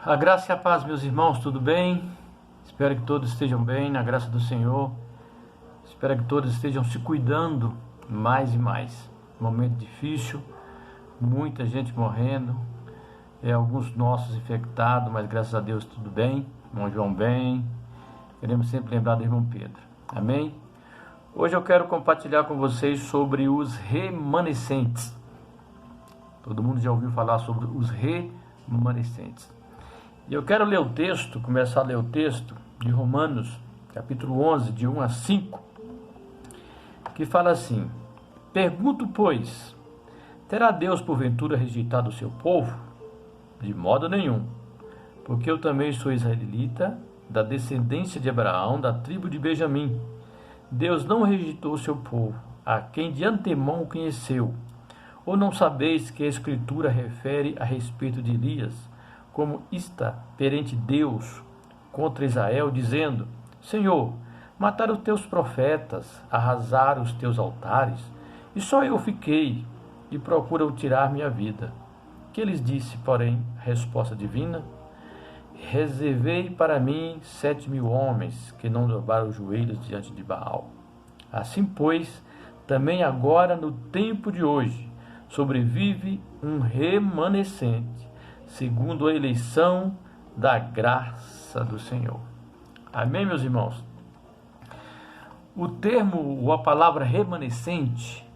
A graça e a paz, meus irmãos, tudo bem? Espero que todos estejam bem, na graça do Senhor. Espero que todos estejam se cuidando mais e mais. Momento difícil, muita gente morrendo, alguns nossos infectados, mas graças a Deus tudo bem. Irmão João bem. Queremos sempre lembrar do irmão Pedro. Amém? Hoje eu quero compartilhar com vocês sobre os remanescentes. Todo mundo já ouviu falar sobre os remanescentes. E eu quero ler o texto, começar a ler o texto de Romanos, capítulo 11, de 1 a 5, que fala assim: Pergunto, pois, terá Deus porventura rejeitado o seu povo? De modo nenhum, porque eu também sou israelita, da descendência de Abraão, da tribo de Benjamim. Deus não rejeitou o seu povo, a quem de antemão conheceu. Ou não sabeis que a Escritura refere a respeito de Elias, como está perante Deus contra Israel, dizendo: Senhor, mataram os teus profetas, arrasaram os teus altares, e só eu fiquei, e procuram tirar minha vida. Que lhes disse, porém, a resposta divina? Reservei para mim 7.000 homens, que não dobraram os joelhos diante de Baal. Assim, pois, também agora, no tempo de hoje, sobrevive um remanescente, segundo a eleição da graça do Senhor. Amém, meus irmãos? O termo, ou a palavra remanescente,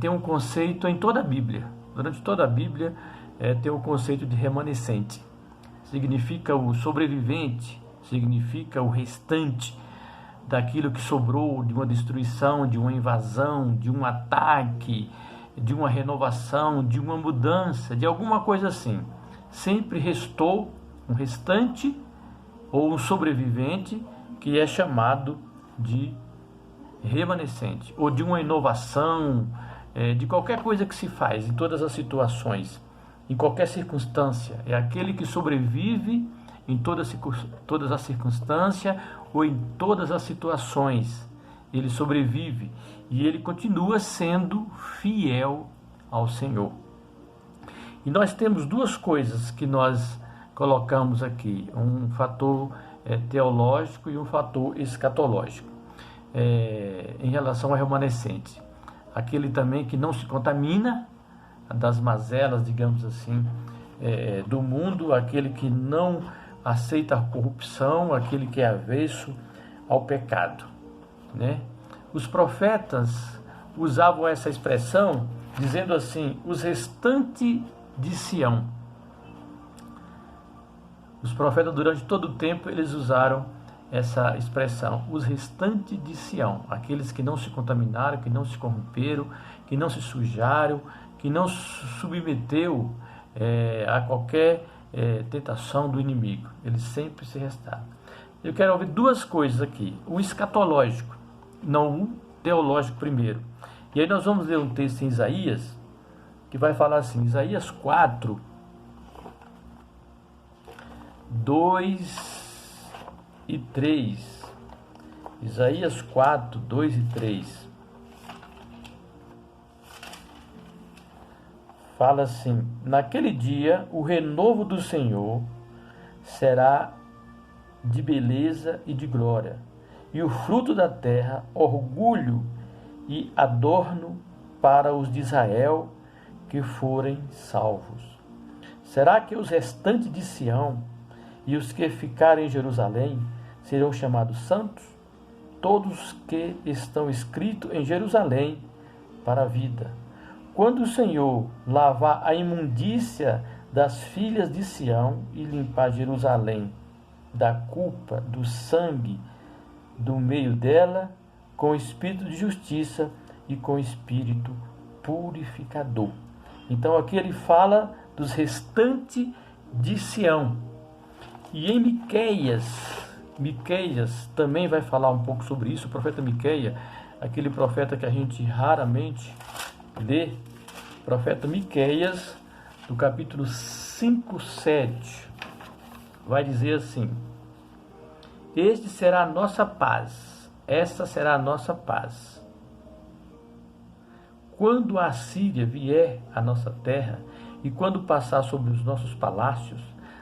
tem um conceito em toda a Bíblia. Durante toda a Bíblia, tem o conceito de remanescente. Significa o sobrevivente, significa o restante daquilo que sobrou de uma destruição, de uma invasão, de um ataque, de uma renovação, de uma mudança, de alguma coisa assim. Sempre restou um restante ou um sobrevivente que é chamado de remanescente, ou de uma inovação, de qualquer coisa que se faz, em todas as situações, em qualquer circunstância. É aquele que sobrevive em todas as circunstâncias ou em todas as situações. Ele sobrevive e ele continua sendo fiel ao Senhor. E nós temos duas coisas que nós colocamos aqui, um fator teológico e um fator escatológico, em relação ao remanescente. Aquele também que não se contamina das mazelas, digamos assim, do mundo, aquele que não aceita a corrupção, aquele que é avesso ao pecado, né? Os profetas usavam essa expressão dizendo assim: os restantes de Sião. Os profetas, durante todo o tempo, eles usaram essa expressão, os restantes de Sião, aqueles que não se contaminaram, que não se corromperam, que não se sujaram, que não se submeteu a qualquer tentação do inimigo. Eles sempre se restaram. Eu quero ouvir duas coisas aqui: o escatológico, não o teológico primeiro. E aí nós vamos ler um texto em Isaías, que vai falar assim, Isaías 4, 2 e 3. Isaías 4, 2 e 3. Fala assim: naquele dia o renovo do Senhor será de beleza e de glória, e o fruto da terra, orgulho e adorno para os de Israel que forem salvos. Será que os restantes de Sião e os que ficarem em Jerusalém serão chamados santos? Todos que estão escritos em Jerusalém para a vida. Quando o Senhor lavar a imundícia das filhas de Sião e limpar Jerusalém da culpa do sangue do meio dela, com espírito de justiça e com espírito purificador. Então aqui ele fala dos restantes de Sião. E em Miqueias também vai falar um pouco sobre isso. O profeta Miqueias, aquele profeta que a gente raramente lê, profeta Miqueias, do capítulo 5, 7, vai dizer assim: este será a nossa paz, esta será a nossa paz. Quando a Assíria vier à nossa terra, e quando passar sobre os nossos palácios,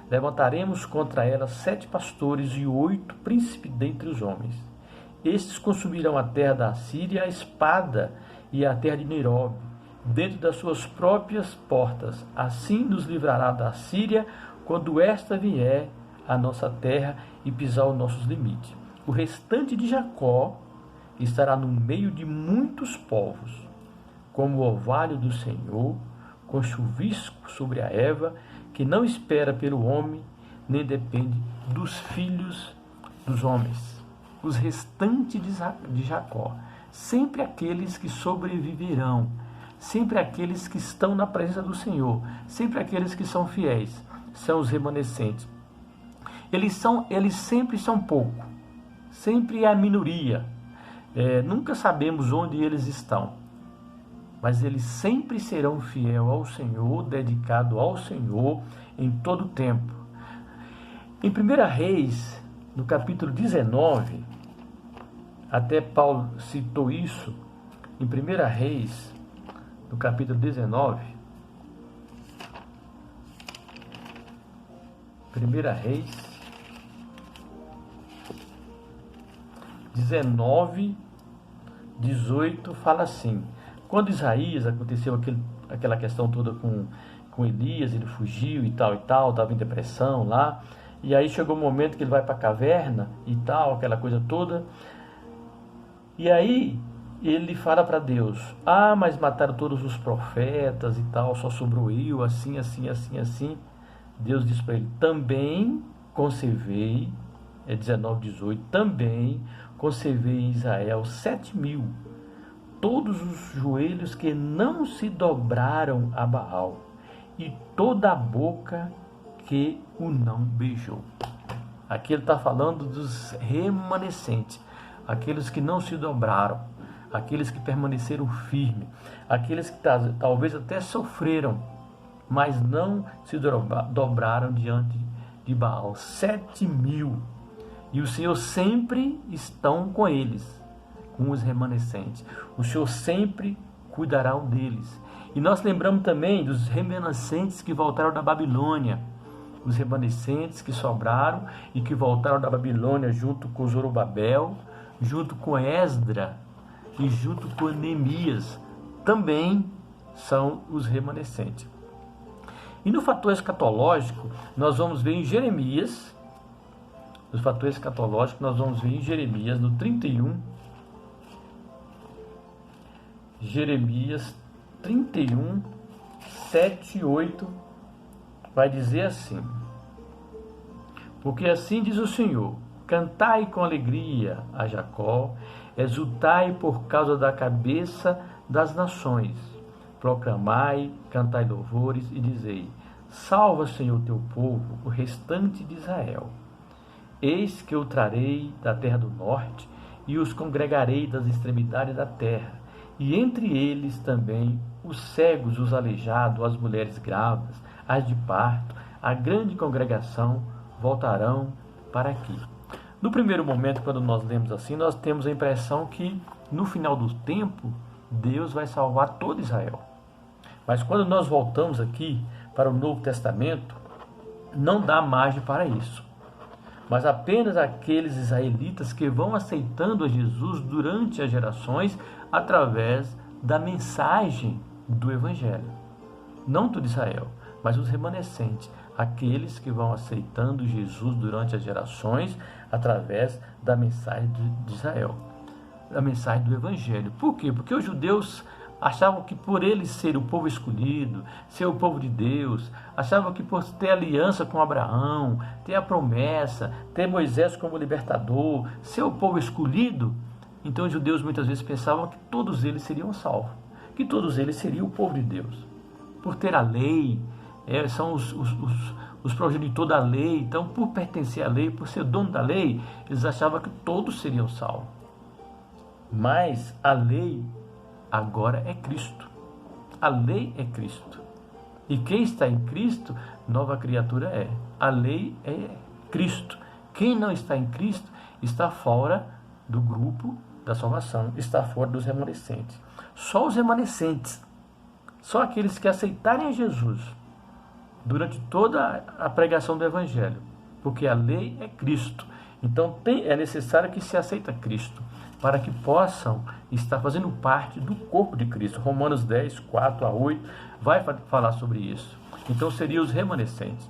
Levantaremos contra ela 7 pastores e 8 príncipes dentre os homens. Estes consumirão a terra da Síria, a espada, e a terra de Neirob, dentro das suas próprias portas. Assim nos livrará da Síria, quando esta vier à nossa terra e pisar os nossos limites. O restante de Jacó estará no meio de muitos povos, como o orvalho do Senhor, com chuvisco sobre a erva, que não espera pelo homem, nem depende dos filhos dos homens. Os restantes de Jacó, sempre aqueles que sobreviverão, sempre aqueles que estão na presença do Senhor, sempre aqueles que são fiéis, são os remanescentes. Eles sempre são pouco, sempre é a minoria. Nunca sabemos onde eles estão, mas eles sempre serão fiéis ao Senhor, dedicados ao Senhor em todo o tempo. Em 1 Reis, no capítulo 19, até Paulo citou isso, em 1 Reis, no capítulo 19, 1 Reis 19, 18, fala assim: quando Isaías aconteceu aquela questão toda com Elias, ele fugiu e tal, estava em depressão lá, e aí chegou o momento que ele vai para a caverna e tal, aquela coisa toda, e aí ele fala para Deus: mas mataram todos os profetas e tal, só sobrou eu, assim. Deus diz para ele: também conservei, 19, 18, também conservei em Israel 7.000, todos os joelhos que não se dobraram a Baal, e toda a boca que o não beijou. Aqui ele está falando dos remanescentes, aqueles que não se dobraram, aqueles que permaneceram firmes, aqueles que talvez até sofreram, mas não se dobraram diante de Baal. 7.000. E o Senhor sempre estão com eles, com os remanescentes. O Senhor sempre cuidará deles. E nós lembramos também dos remanescentes que voltaram da Babilônia. Os remanescentes que sobraram e que voltaram da Babilônia junto com Zorobabel, junto com Esdra e junto com Neemias. Também são os remanescentes. E no fator escatológico, nós vamos ver em Jeremias, os fatores escatológicos, nós vamos ver em Jeremias, no 31, Jeremias 31, 7 e 8, vai dizer assim: porque assim diz o Senhor, cantai com alegria a Jacó, exultai por causa da cabeça das nações, proclamai, cantai louvores e dizei: salva, Senhor, teu povo, o restante de Israel. Eis que eu trarei da terra do norte e os congregarei das extremidades da terra, e entre eles também os cegos, os aleijados, as mulheres grávidas, as de parto, a grande congregação voltarão para aqui. No primeiro momento, quando nós lemos assim, nós temos a impressão que no final do tempo Deus vai salvar todo Israel. Mas quando nós voltamos aqui para o Novo Testamento, não dá margem para isso. Mas apenas aqueles israelitas que vão aceitando a Jesus durante as gerações através da mensagem do Evangelho. Não todo Israel, mas os remanescentes, aqueles que vão aceitando Jesus durante as gerações através da mensagem de Israel, da mensagem do Evangelho. Por quê? Porque os judeus achavam que por eles serem o povo escolhido, ser o povo de Deus, achavam que por ter aliança com Abraão, ter a promessa, ter Moisés como libertador, ser o povo escolhido, então os judeus muitas vezes pensavam que todos eles seriam salvos, que todos eles seriam o povo de Deus. Por ter a lei, são os progenitores da lei, então por pertencer à lei, por ser dono da lei, eles achavam que todos seriam salvos. Mas a lei agora é Cristo. A lei é Cristo. E quem está em Cristo, nova criatura é. A lei é Cristo. Quem não está em Cristo está fora do grupo da salvação, está fora dos remanescentes. Só os remanescentes, só aqueles que aceitarem a Jesus durante toda a pregação do Evangelho, porque a lei é Cristo. Então é necessário que se aceita Cristo, para que possam estar fazendo parte do corpo de Cristo. Romanos 10, 4 a 8 vai falar sobre isso. Então seriam os remanescentes.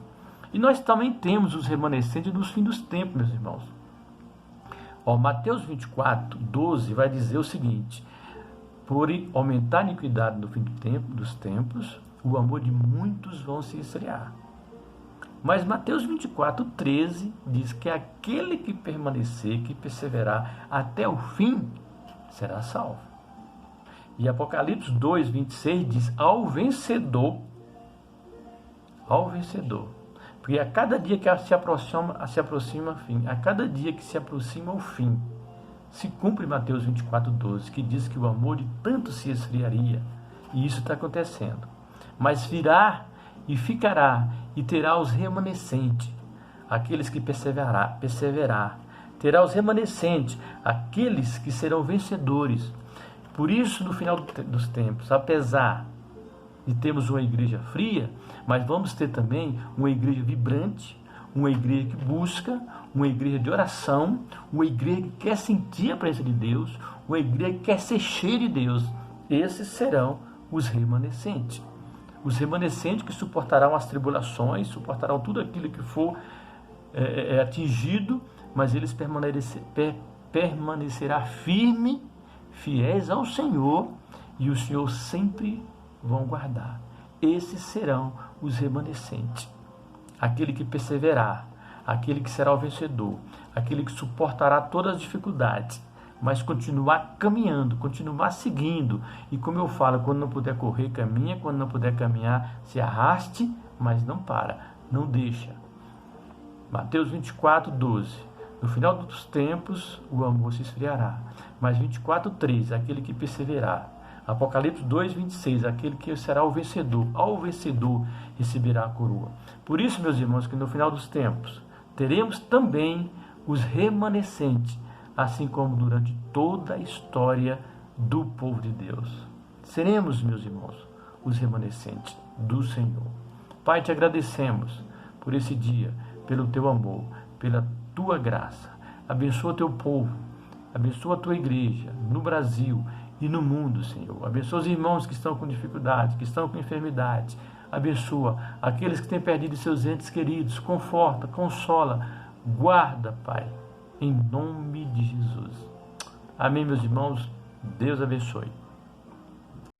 E nós também temos os remanescentes nos fins dos tempos, meus irmãos. Mateus 24, 12 vai dizer o seguinte: por aumentar a iniquidade no fim dos tempos, o amor de muitos vão se esfriar. Mas Mateus 24, 13 diz que aquele que permanecer, que perseverar até o fim, será salvo. E Apocalipse 2, 26 diz: ao vencedor, porque a cada dia que se aproxima o fim, a cada dia que se aproxima o fim, se cumpre Mateus 24, 12, que diz que o amor de tanto se esfriaria, e isso está acontecendo. Mas virá e ficará, e terá os remanescentes, aqueles que perseverar. Terá os remanescentes, aqueles que serão vencedores. Por isso, no final dos tempos, apesar de termos uma igreja fria, mas vamos ter também uma igreja vibrante, uma igreja que busca, uma igreja de oração, uma igreja que quer sentir a presença de Deus, uma igreja que quer ser cheia de Deus. Esses serão os remanescentes. Os remanescentes que suportarão as tribulações, suportarão tudo aquilo que for atingido, mas eles permanecerá firme, fiéis ao Senhor, e o Senhor sempre vão guardar. Esses serão os remanescentes. Aquele que perseverar, aquele que será o vencedor, aquele que suportará todas as dificuldades, mas continuar caminhando, continuar seguindo. E como eu falo, quando não puder correr, caminha, quando não puder caminhar, se arraste, mas não para, não deixa. Mateus 24, 12. No final dos tempos, o amor se esfriará. Mas 24, 13, aquele que perseverar. Apocalipse 2, 26, aquele que será o vencedor. Ao vencedor receberá a coroa. Por isso, meus irmãos, que no final dos tempos, teremos também os remanescentes, assim como durante toda a história do povo de Deus. Seremos, meus irmãos, os remanescentes do Senhor. Pai, te agradecemos por esse dia, pelo teu amor, pela tua graça. Abençoa teu povo, abençoa a tua igreja no Brasil e no mundo, Senhor. Abençoa os irmãos que estão com dificuldade, que estão com enfermidade. Abençoa aqueles que têm perdido seus entes queridos. Conforta, consola, guarda, Pai, em nome de Jesus. Amém, meus irmãos. Deus abençoe.